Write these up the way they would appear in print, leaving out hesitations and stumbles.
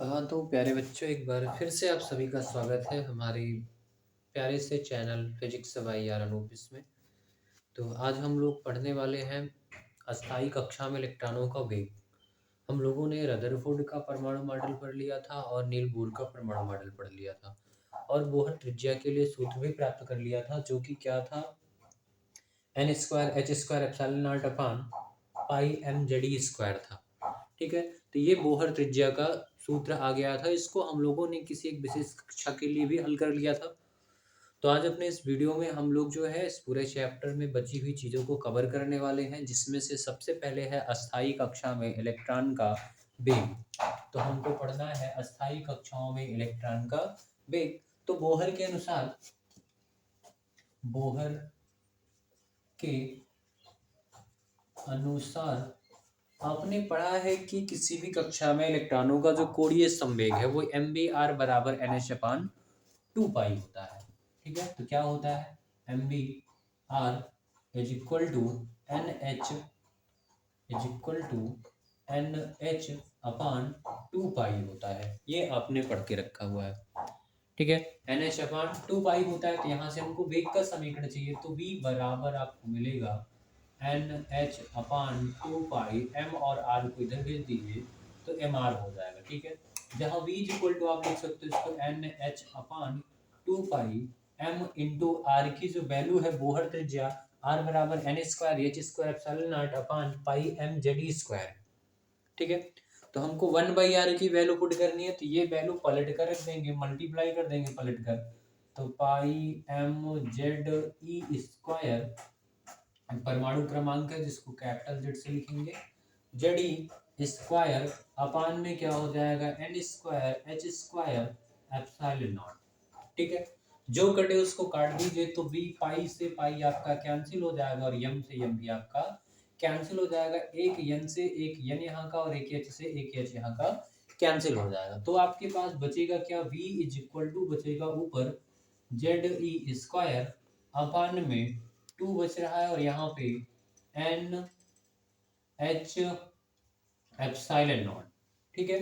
हाँ, तो प्यारे बच्चों एक बार फिर से आप सभी का स्वागत है हमारे प्यारे से चैनल फिजिक्स बाय यार अनूप इसमें। तो आज हम लोग पढ़ने वाले हैं अस्थाई कक्षा में इलेक्ट्रॉनों का वेग। हम लोगों ने रदरफोर्ड का परमाणु मॉडल पढ़ लिया था और नील बोर का परमाणु मॉडल पढ़ लिया था और बोहर त्रिज्या के लिए सूत्र भी प्राप्त कर लिया था, जो कि क्या था, N square H square epsilon nought upon pi M Z E square था। ठीक है, तो ये बोहर त्रिज्या का सूत्र आ गया था। इसको हम लोगों ने किसी एक विशेष कक्षा के लिए भी हल कर लिया था। तो आज अपने इस वीडियो में हम लोग जो है इस पूरे चैप्टर में बची हुई चीज़ों को कवर करने वाले हैं, जिसमें से सबसे पहले है अस्थाई कक्षा में इलेक्ट्रॉन का वेग। तो हमको पढ़ना है अस्थाई कक्षाओं में इलेक्ट्रॉन का वेग। तो बोहर के अनुसार आपने पढ़ा है कि किसी भी कक्षा में इलेक्ट्रॉनों का जो कोणीय संवेग है वो एम बी आर बराबर N H upon two pi होता है। ठीक है, तो क्या होता है, M V R is equal to N H is equal to N H upon two pi होता है। ये आपने पढ़ के रखा हुआ है। ठीक है, N H upon two pi होता है। तो यहाँ से हमको वेग का समीकरण चाहिए, तो v बराबर आपको मिलेगा N H upon two pi, M और आर को इधर भेज दीजिए तो एम आर हो जाएगा। ठीक है, जहाँ v इज इक्वल टू आप लिख सकते हो इसको N H upon two pi M into R की जो वैल्यू है बोहर त्रिज्या आर बराबर N square H square epsilon nought upon pi M Z E square. ठीक है, तो हमको वन बाई आर की वैल्यू पुट करनी है, तो ये वैल्यू पलट कर रख देंगे, मल्टीप्लाई कर देंगे पलट कर, तो पाई एम जेड ई स्क्वायर परमाणु क्रमांक है जिसको कैपिटल जेड से लिखेंगे, जेड ई स्क्वायर अपान में क्या हो जाएगा N square H square epsilon not. ठीक है, जो कटे उसको काट दीजिए, तो बी पाई से पाई आपका कैंसिल हो जाएगा और यम से यम भी आपका कैंसिल हो जाएगा। एक यन से एक यन यहाँ का और एक एच से एक एच यहाँ का कैंसिल हो जाएगा। तो आपके पास बचेगा क्या, v इज इक्वल टू बचेगा ऊपर जेड ई स्क्वायर अपान में टू बच रहा है और यहाँ पे एन एच एप्सिलॉन नॉट। ठीक है,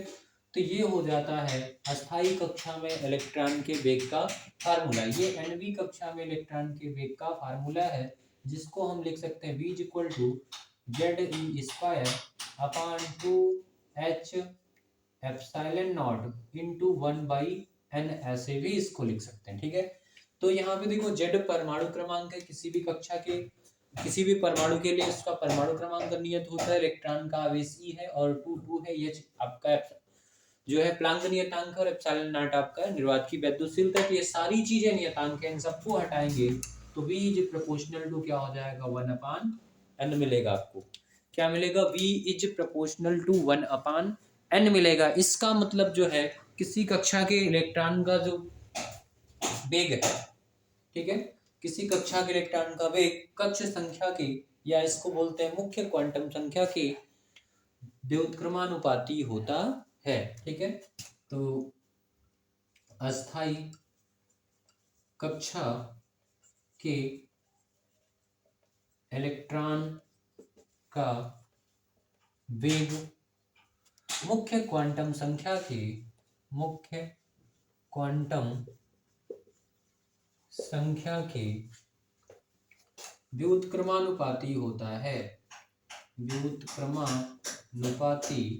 तो ये हो जाता है अस्थाई कक्षा में इलेक्ट्रॉन के वेग का फार्मूला। ये एनवी कक्षा में इलेक्ट्रॉन के वेग का फार्मूला है, जिसको हम लिख सकते हैं v is equal to Z E square upon two H epsilon nought into one by N, ऐसे भी इसको लिख सकते हैं। ठीक है, तो यहाँ पे देखो जेड परमाणु क्रमांक है, किसी भी कक्षा के किसी भी परमाणु के लिए इसका परमाणु क्रमांक नियत होता है, इलेक्ट्रॉन का आवेश ई है और टू टू है, एच आपका जो है प्लांक नियतांक और एप्सिलॉन नॉट आपका निर्वात की वैद्युतशीलता। तो ये सारी चीजें नियतांक हैं, इन सबको हटाएंगे तो v इज प्रोपोर्शनल टू क्या हो जाएगा, वन अपान एन मिलेगा। आपको क्या मिलेगा, v is proportional to one upon N मिलेगा। इसका मतलब जो है किसी कक्षा के इलेक्ट्रॉन का जो वेग है, ठीक है, किसी कक्षा के इलेक्ट्रॉन का वेग कक्ष संख्या के, या इसको बोलते हैं मुख्य क्वांटम संख्या के व्युत्क्रमानुपाती होता है। ठीक है, तो अस्थाई कक्षा के इलेक्ट्रॉन का वेग मुख्य क्वांटम संख्या के व्युत्क्रमानुपाती होता है। व्युत्क्रमानुपाती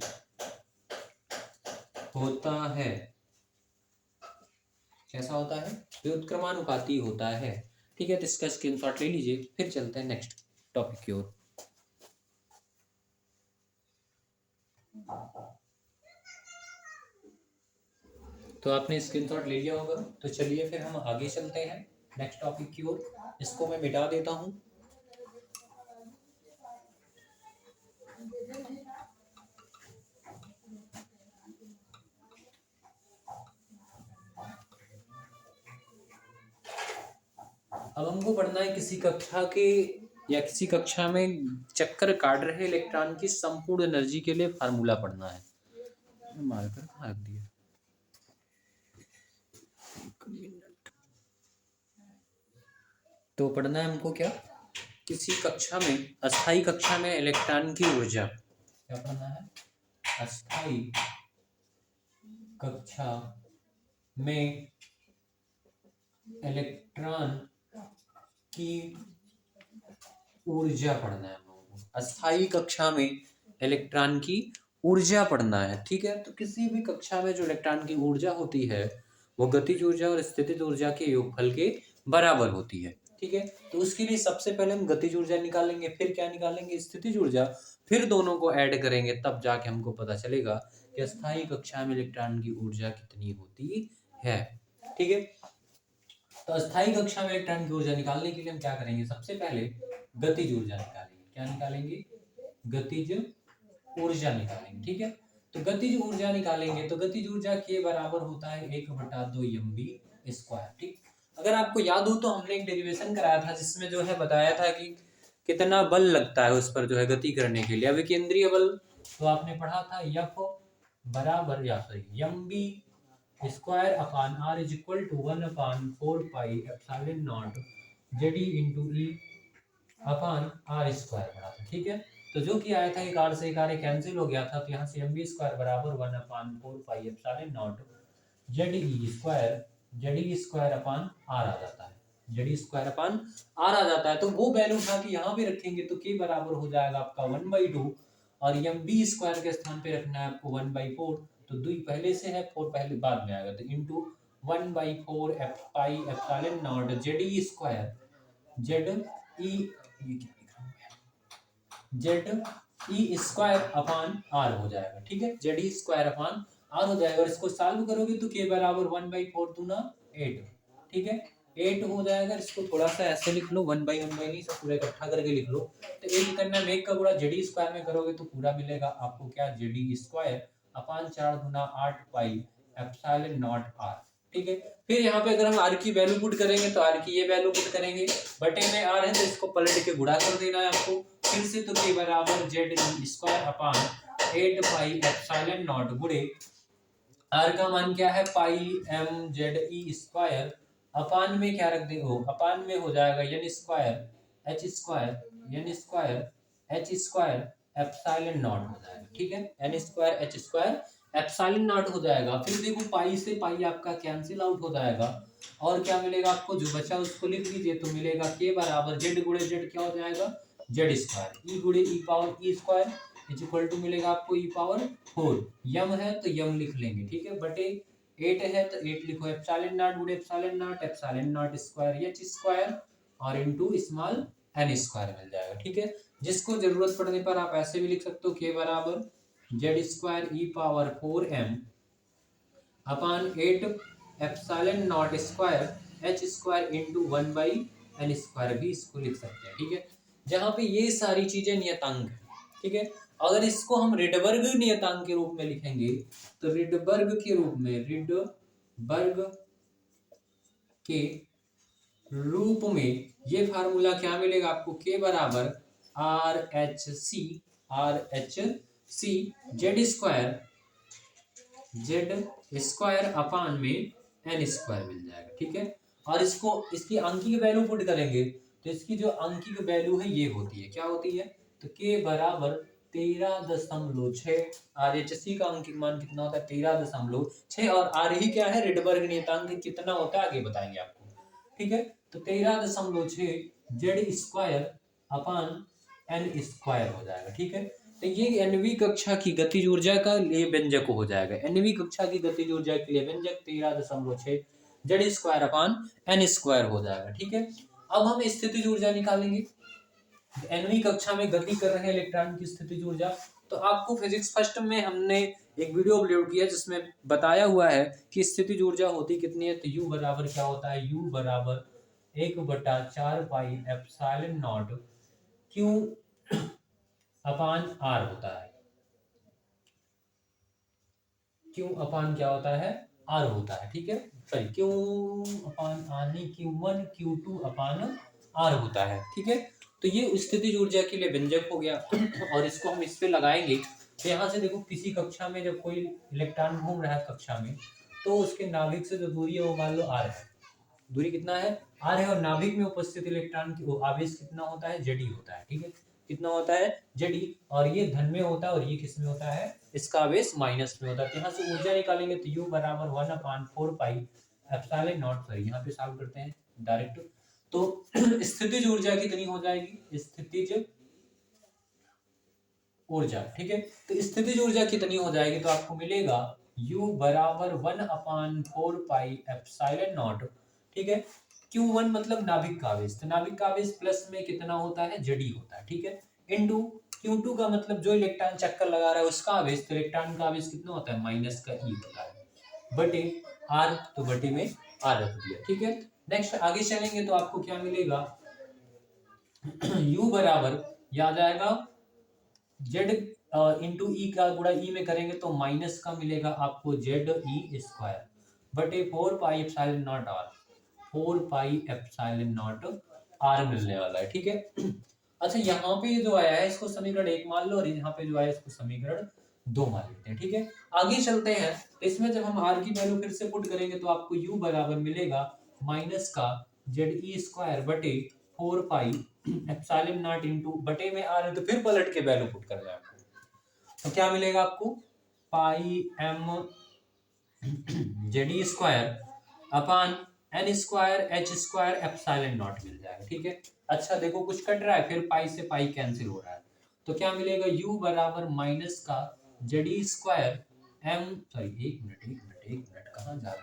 होता है। कैसा होता है, व्युत्क्रमानुपाती होता है। ठीक है, तो इसका स्क्रीनशॉट ले लीजिए, फिर चलते हैं नेक्स्ट टॉपिक की ओर। तो आपने स्क्रीनशॉट ले लिया होगा, तो चलिए फिर हम आगे चलते हैं नेक्स्ट टॉपिक की ओर। इसको मैं मिटा देता हूं। अब हमको पढ़ना है किसी कक्षा के या किसी कक्षा में चक्कर काट रहे इलेक्ट्रॉन की संपूर्ण एनर्जी के लिए फार्मूला पढ़ना है। मार्कर कहाँ रख दिया, तो पढ़ना है हमको क्या, किसी कक्षा में अस्थाई कक्षा में इलेक्ट्रॉन की ऊर्जा, क्या पढ़ना है, अस्थाई कक्षा में इलेक्ट्रॉन की ऊर्जा पढ़ना है हम लोगों को। अस्थाई कक्षा में इलेक्ट्रॉन की ऊर्जा पढ़ना है, ठीक है। तो किसी भी कक्षा में जो इलेक्ट्रॉन की ऊर्जा होती है वो गतिज ऊर्जा और स्थितिज ऊर्जा के योगफल के बराबर होती है, ठीक है। तो उसके लिए सबसे पहले हम गतिज ऊर्जा निकालेंगे, फिर क्या निकालेंगे, स्थितिज ऊर्जा, फिर दोनों को ऐड करेंगे, तब जाके हमको पता चलेगा कि अस्थाई कक्षा में इलेक्ट्रॉन की ऊर्जा कितनी होती है, ठीक है। तो अस्थाई कक्षा में इलेक्ट्रॉन की ऊर्जा निकालने के लिए हम क्या करेंगे, सबसे पहले गतिज ऊर्जा निकालेंगे। क्या निकालेंगे, गतिज ऊर्जा निकालेंगे, ठीक है। तो गतिज ऊर्जा निकालेंगे तो गतिज ऊर्जा के बराबर होता है 1/2 mv², ठीक। अगर आपको याद हो तो हमने एक डेरिवेशन कराया था जिसमें जो है बताया था कि कितना बल लगता है उस पर जो है गति करने के लिए। अभी केंद्रीय बल तो आपने पढ़ा था F बराबर mv²/r is equal to 1/4πε0 Z E into E upon R square पढ़ा था, ठीक है। तो जो कि आया था एक आर से एक आर कैंसिल हो गया था, तो यहाँ से mv² बराबर 1/4πε0 जेडी स्क्वायर अपान आर आ जाता है, जेडी स्क्वायर अपान आर आ जाता है। तो वो वैल्यू उठा के यहाँ पे रखेंगे तो के बराबर हो जाएगा आपका 1/2 और mv² के स्थान पे रखना है आपको 1/4, तो 2 पहले से है 4 पहले बाद में आएगा, तो into 1/4πε0 Z E square Z E square upon R हो जाएगा, ठीक है। Z E square upon R हो जाएगा और इसको सॉल्व करोगे तो के बराबर 1/4 दूना 8, ठीक है, 8 हो जाएगा। इसको थोड़ा सा ऐसे लिख लो, 1/1 नहीं, सब पूरा इकट्ठा करके लिख लो। तो 8 करना है, एक का गुणा जेड ई स्क्वायर में करोगे तो पूरा मिलेगा आपको क्या, जेड ई स्क्वायर अपान 4 गुना 8πε0 आर, ठीक है। फिर यहाँ पे अगर हम आर की वैल्यू पुट करेंगे तो आर की ये वैल्यू पुट करेंगे, बटे में आर है तो इसको पलट के गुणा कर देना है आपको फिर से, तो के बराबर जेड स्क्वायर अपान 8πε0 गुणे आर का मान क्या है πmze² अपान में क्या रख देंगे, अपान में हो जाएगा n square h square n square h square ε0 हो जाएगा, ठीक है। n स्क्वायर h स्क्वायर ε0 हो जाएगा। फिर देखो पाई से पाई आपका कैंसिल आउट हो जाएगा और क्या मिलेगा आपको, जो बचा उसको लिख लीजिए, तो मिलेगा के बराबर जेड गुणे जेड क्या हो जाएगा, जेड स्क्वायर, ई गुणे E power E square is equal to मिलेगा आपको ई पावर 4, यम है तो यम लिख लेंगे, ठीक है, बटे 8 है तो 8 लिखो, ε0 गुणे ε0 स्क्वायर एच स्क्वायर और इनटू स्मॉल एन स्क्वायर मिल जाएगा, ठीक है। जिसको जरूरत पड़ने पर आप ऐसे भी लिख सकते हो, के बराबर Z square E power 4m upon 8 ε0 square H square into 1/n² भी इसको लिख सकते हैं, ठीक है। जहाँ पे ये सारी चीजें नियतांक है, ठीक है। अगर इसको हम रिडबर्ग नियतांक के रूप में लिखेंगे तो रिडबर्ग के रूप में ये फार्मूला क्या मिलेगा आपको, के बराबर RHC जेड स्क्वायर अपान में n स्क्वायर मिल जाएगा, ठीक है। और इसको इसकी अंकिक वैल्यू पुट करेंगे तो इसकी जो अंकिक वैल्यू है ये होती है, क्या होती है, तो के बराबर 13.6, RHC का अंकिक मान कितना होता है 13.6 और आर ही क्या है, रिडबर्ग नियतांक कितना होता है आगे बताएंगे आपको, ठीक है। तो 13.6 जेड स्क्वायर अपान n स्क्वायर हो जाएगा, ठीक है। तो ये nवीं कक्षा की गतिज ऊर्जा का लिए व्यंजक हो जाएगा, nवीं कक्षा की गतिज ऊर्जा के लिए व्यंजक 13.6 जेड स्क्वायर अपान n स्क्वायर हो जाएगा, ठीक है। अब हम स्थितिज ऊर्जा निकालेंगे, nवीं कक्षा में गति कर रहे हैं इलेक्ट्रॉन की स्थितिज ऊर्जा। तो आपको फिजिक्स फर्स्ट में हमने एक वीडियो अपलोड किया जिसमें बताया हुआ है कि स्थितिज ऊर्जा होती कितनी है, तो U बराबर क्या होता है, U बराबर 1/4πε0 Q अपान R होता है, Q अपान क्या होता है, R होता है, ठीक है। सॉरी Q अपान R नहीं, Q1 Q2 अपान R होता है, ठीक है। तो ये स्थितिज ऊर्जा के लिए व्यंजक हो गया और इसको हम इस पे लगाएंगे। तो यहाँ से देखो किसी कक्षा में जब कोई इलेक्ट्रॉन घूम रहा है कक्षा में तो उसके नाभिक से जो दूरी है वो मान लो R है, दूरी कितना है, R है, और नाभिक में उपस्थित इलेक्ट्रॉन की आवेश कितना होता है, जेडी होता है, ठीक है। कितना होता है Ze, और ये धन में होता है और ये किस में होता है, इसका आवेश माइनस में होता है। तो यहाँ से ऊर्जा निकालेंगे तो U बराबर 1/4 पाई एप्सिलॉन नॉट, सॉरी यहाँ पे सॉल्व करते हैं डायरेक्ट। तो स्थितिज ऊर्जा कितनी हो जाएगी, स्थितिज ऊर्जा, ठीक है। तो स्थितिज ऊर्जा कितनी हो जाएगी, तो आपको मिलेगा U बराबर 1/4 पाई एप्सिलॉन नॉट, ठीक है। Q1 मतलब नाभिक का आवेश, तो नाभिक का आवेश प्लस में कितना होता है, Ze होता है, ठीक है। इनटू Q2 का मतलब जो इलेक्ट्रॉन चक्कर लगा रहा है उसका आवेश, तो इलेक्ट्रॉन का आवेश कितना होता है, माइनस का E होता है, बटे R, तो बटे में R रख दिया, ठीक है। नेक्स्ट आगे चलेंगे तो आपको क्या मिलेगा, U बराबर याद आएगा Z इंटू ई का गुणा ई में करेंगे तो माइनस का मिलेगा आपको ZE² बटे 4 pi epsilon not R, 4 pi epsilon not R मिलने वाला है, ठीक है। अच्छा यहाँ पे जो आया है इसको समीकरण 1 मान लो, और यहाँ पे जो आया है इसको समीकरण 2 मान लेते हैं, ठीक है। आगे चलते हैं, इसमें जब हम R की वैल्यू फिर से पुट करेंगे तो आपको U बराबर मिलेगा माइनस का ZE² बटे 4 पाई एप्सिलॉन नॉट इंटू बटे में R है, तो फिर पलट के वैल्यू पुट करना है आपको, तो क्या मिलेगा आपको, pi m ZE² upon N² H² epsilon naught मिल जाएगा, ठीक है। अच्छा देखो कुछ कट रहा है, फिर पाई से पाई कैंसिल हो रहा है, तो क्या मिलेगा, U बराबर माइनस का ZE² m, सॉरी एक मिनट कहाँ जा रहा है,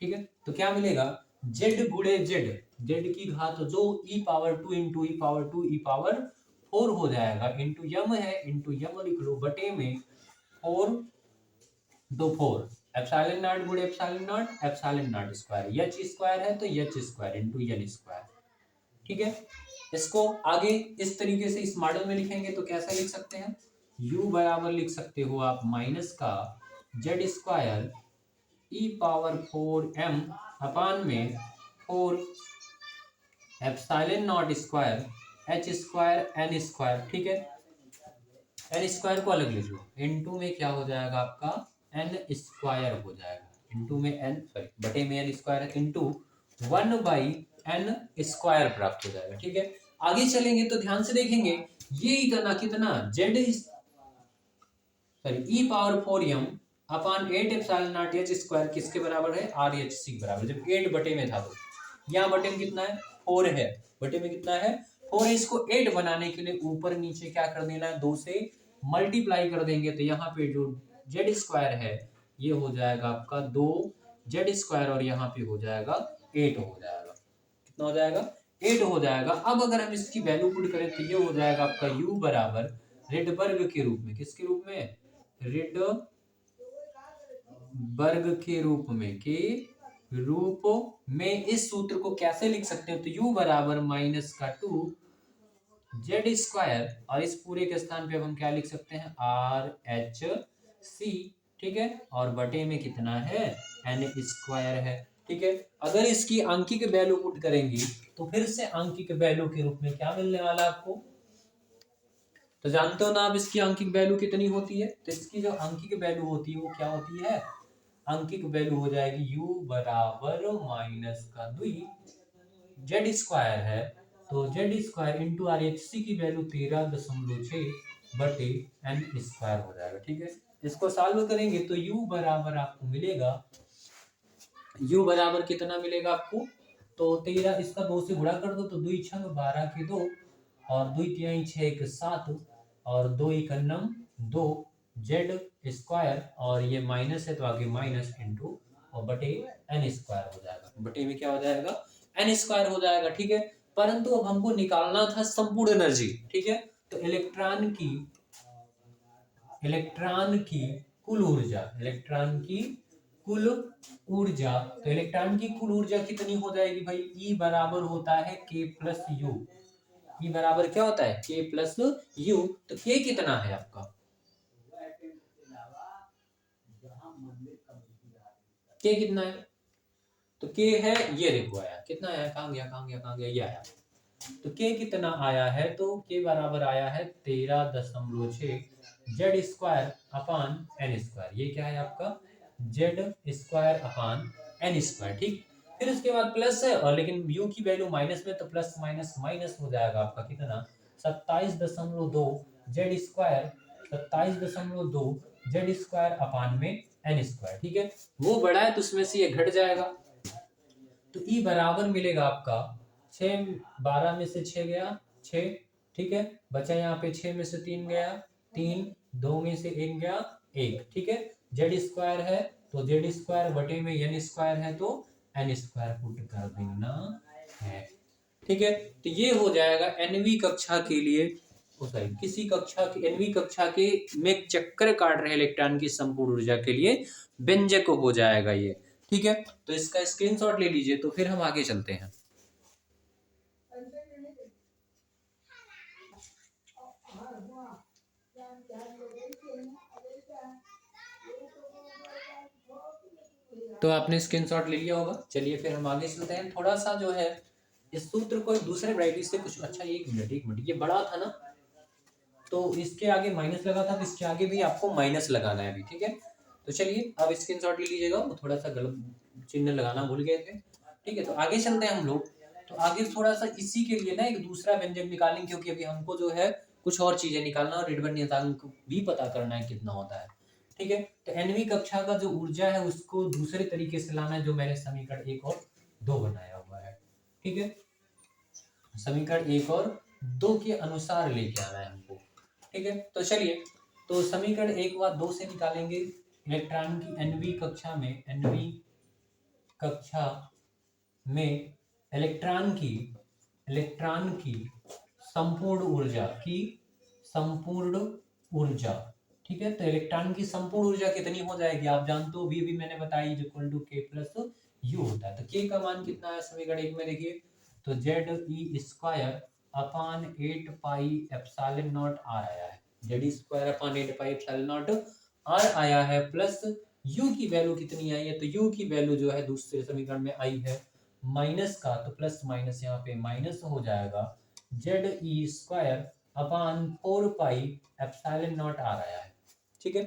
ठीक है। तो क्या मिलेगा, Z गुणे Z की घात 2 e⁻² इंटू e⁻² e⁻4 हो जाएगा, इंटू यम है, इंटू यम लिख लो, बटे में 4 2 4 एप्सिलॉन नॉट गुणे एप्सिलॉन नॉट स्क्वायर, H² है तो H² इंटू N², ठीक है। इसको आगे इस तरीके से इस मॉडल में लिखेंगे तो कैसा लिख सकते हैं, U बराबर लिख सकते हो आप माइनस का Z² e⁻4m अपान में 4 epsilon not square H² N², ठीक है। N² को अलग लिख लो, इनटू में क्या हो जाएगा आपका N² हो जाएगा, इनटू में N, सॉरी बटे में N² इंटू 1/N² प्राप्त हो जाएगा, ठीक है। आगे चलेंगे तो ध्यान से देखेंगे, ये इतना कितना e⁻4m upon 8 epsilon not H² किसके बराबर है, RH के बराबर, जब 8 बटे में था तो यहाँ बटे में कितना है, 4 है, बटे में कितना है 4 है। इसको 8 बनाने के लिए ऊपर नीचे क्या कर देना है, 2 से मल्टीप्लाई कर देंगे, तो यहाँ पे जो Z² है ये हो जाएगा आपका 2Z² और यहाँ पे हो जाएगा 8 हो जाएगा, कितना हो जाएगा, 8 हो जाएगा। अब अगर हम इसकी वैल्यू पुट करें तो ये हो जाएगा आपका U बराबर रिडबर्ग के रूप में, किसके रूप में, रिडबर्ग के रूप में, इस सूत्र को कैसे लिख सकते हैं, तो U बराबर माइनस का 2Z² और इस पूरे के स्थान पे अब हम क्या लिख सकते हैं, RH/C, ठीक है, और बटे में कितना है N² है, ठीक है। अगर इसकी अंकिक वैल्यू पुट करेंगे तो फिर से अंकिक वैल्यू के रूप में क्या मिलने वाला आपको, तो जानते हो ना आप इसकी अंकिक वैल्यू कितनी होती है, तो इसकी जो अंकिक वैल्यू होती है वो क्या होती है, अंकिक वैल्यू हो जाएगी U बराबर माइनस का 2Z² है, तो Z² इंटू RH की वैल्यू 13.6 बटे N² हो जाएगा, ठीक है। इसको सॉल्व करेंगे तो U बराबर आपको मिलेगा, U बराबर कितना मिलेगा आपको, तो 13, इसका 2 से गुणा कर दो तो 2 6 12 के 2 और 2 3 6 1 7 और 2 1 9 2 Z² और ये माइनस है तो आगे माइनस इंटू और बटे N² हो जाएगा, बटे में क्या हो जाएगा N² हो जाएगा, ठीक है। परंतु अब हमको निकालना था संपूर्ण एनर्जी, ठीक है। तो इलेक्ट्रॉन की कुल ऊर्जा, तो इलेक्ट्रॉन की कुल ऊर्जा कितनी हो जाएगी भाई, E बराबर होता है K प्लस U, E बराबर क्या होता है K प्लस U, तो K कितना है आपका, K कितना है, तो K है, ये देखो आया कितना आया, कहाँ गया ये आया, तो K कितना आया है, तो K बराबर आया है 13.6 Z² अपान N², ये क्या है आपका Z² अपान N², ठीक। फिर उसके बाद प्लस है और लेकिन U की वैल्यू माइनस में, तो प्लस माइनस माइनस हो जाएगा आपका कितना 27.2 जेड स्क्वायर, 27.2 जेड स्क्वायर अपान में एन स्क्वायर। ठीक है, वो बड़ा है तो उसमें से ये घट जाएगा, तो ई बराबर मिलेगा आपका 6, 12 में से 6 गया 6, ठीक है, बचा यहाँ पे 6 में से 3 गया 3, 2 में से 1 गया 1, ठीक है। जेड स्क्वायर है तो जेड स्क्वायर बटे में एन स्क्वायर है तो एन स्क्वायर पुट कर देना है, ठीक है। तो ये हो जाएगा एनवी कक्षा के लिए, सॉरी किसी कक्षा की एनवी कक्षा के में चक्कर काट रहे इलेक्ट्रॉन की संपूर्ण ऊर्जा के लिए व्यंजक हो जाएगा ये, ठीक है। तो इसका स्क्रीनशॉट ले लीजिए, तो फिर हम आगे चलते हैं। तो आपने स्क्रीनशॉट ले लिया होगा, चलिए फिर हम आगे चलते हैं। थोड़ा सा जो है इस सूत्र को दूसरे वैरायटी से कुछ अच्छा, एक मिनट, ये बड़ा था ना, तो इसके आगे माइनस लगा था, तो इसके आगे भी आपको माइनस लगाना है अभी, ठीक है। तो चलिए अब स्क्रीनशॉट ले लीजिएगा, वो थोड़ा सा गलत चिन्ह लगाना भूल गए थे, ठीक है। तो आगे चलते हैं हम लोग, तो आगे थोड़ा सा इसी के लिए ना एक दूसरा व्यंजक निकालेंगे, क्योंकि अभी हमको जो है कुछ और चीजें निकालना और रिडबर्ग नियतांक भी पता करना है कितना होता है, ठीक है। तो एनवी कक्षा का जो ऊर्जा है उसको दूसरे तरीके से लाना है, जो मैंने समीकरण 1 और 2 बनाया हुआ है, ठीक है। समीकरण 1 और 2 के अनुसार लेके आना है हमको, ठीक है। तो चलिए, तो समीकरण 1 व 2 से निकालेंगे इलेक्ट्रॉन की एनवी कक्षा में, एनवी कक्षा में इलेक्ट्रॉन की संपूर्ण ऊर्जा, ठीक है। तो इलेक्ट्रॉन की संपूर्ण ऊर्जा कितनी हो जाएगी आप जानते हो, भी मैंने बताया इक्वल टू के प्लस यू होता है। तो के का मान कितना है समीकरण 1 में देखिए, तो Z E square upon 8 pi epsilon nought R आया है, Z square upon 8 pi epsilon nought R आया है, प्लस यू की वैल्यू कितनी आई है, तो यू की वैल्यू जो है दूसरे समीकरण में आई है माइनस का, तो प्लस माइनस यहाँ पे माइनस हो जाएगा, Z E square upon 4 pi epsilon nought R आया है, ठीक है।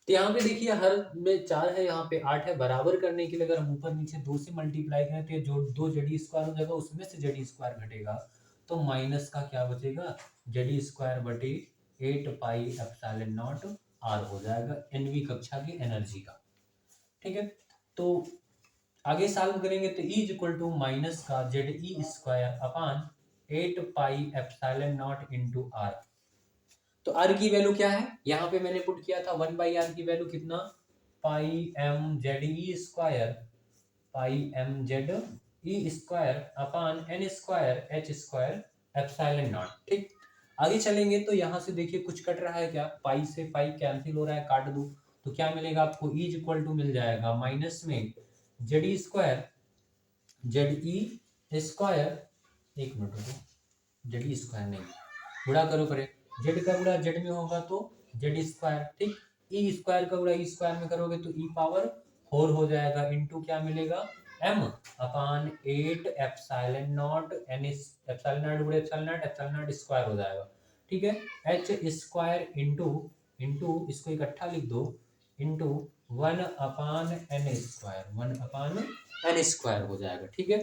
तो यहाँ पे देखिए हर में 4 है, यहाँ पे 8 है, बराबर करने के लिए अगर हम ऊपर नीचे 2 से मल्टीप्लाई करें तो ये जो 2 जेड स्क्वायर हो जाएगा, उसमें से जेड स्क्वायर घटेगा, तो माइनस का क्या बचेगा, जेड स्क्वायर बटे 8 पाई एप्सिलॉन नॉट आर हो जाएगा एनवी कक्षा की एनर्जी का, ठीक है। तो आगे सॉल्व करेंगे तो ई इक्वल टू माइनस का Z E square upon 8 pi epsilon nought into R. तो आर की वैल्यू क्या है, यहाँ पे मैंने पुट किया था 1 बाई आर की वैल्यू कितना, pi M Z E square, pi M Z E square upon N square H square epsilon not, ठीक। आगे चलेंगे तो यहाँ से देखिए कुछ कट रहा है क्या, पाई से पाई कैंसिल हो रहा है, काट दो, तो क्या मिलेगा आपको, ई इक्वल टू मिल जाएगा माइनस में Z E square, Z E square, एक मिनट रुको, जेड ई स्क्वायर नहीं, गुणा करो करे, जेड का गुणा जेड में होगा तो जेड स्क्वायर, ठीक। ई स्क्वायर का गुणा ई स्क्वायर में करोगे तो ई पावर 4 हो जाएगा, इंटू क्या मिलेगा m upon 8 epsilon not an, epsilon not गुणा एप्सिलॉन नॉट स्क्वायर हो जाएगा, ठीक है। एच स्क्वायर इंटू इंटू इसको इकट्ठा लिख दो, इंटू 1 अपान एन स्क्वायर, 1 अपान एन स्क्वायर हो जाएगा, ठीक है।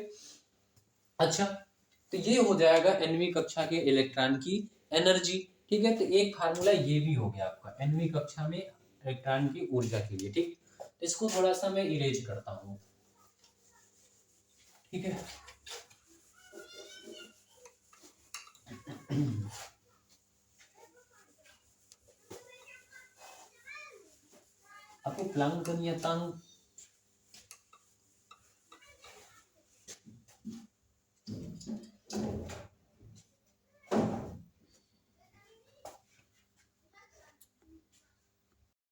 अच्छा, तो ये हो जाएगा एनवी कक्षा के इलेक्ट्रॉन की एनर्जी, ठीक है। तो एक फार्मूला ये भी हो गया आपका एनवी कक्षा में इलेक्ट्रॉन की ऊर्जा के लिए, ठीक। तो इसको थोड़ा सा मैं इरेज करता हूँ, ठीक है। आपको प्लांक का नियतांक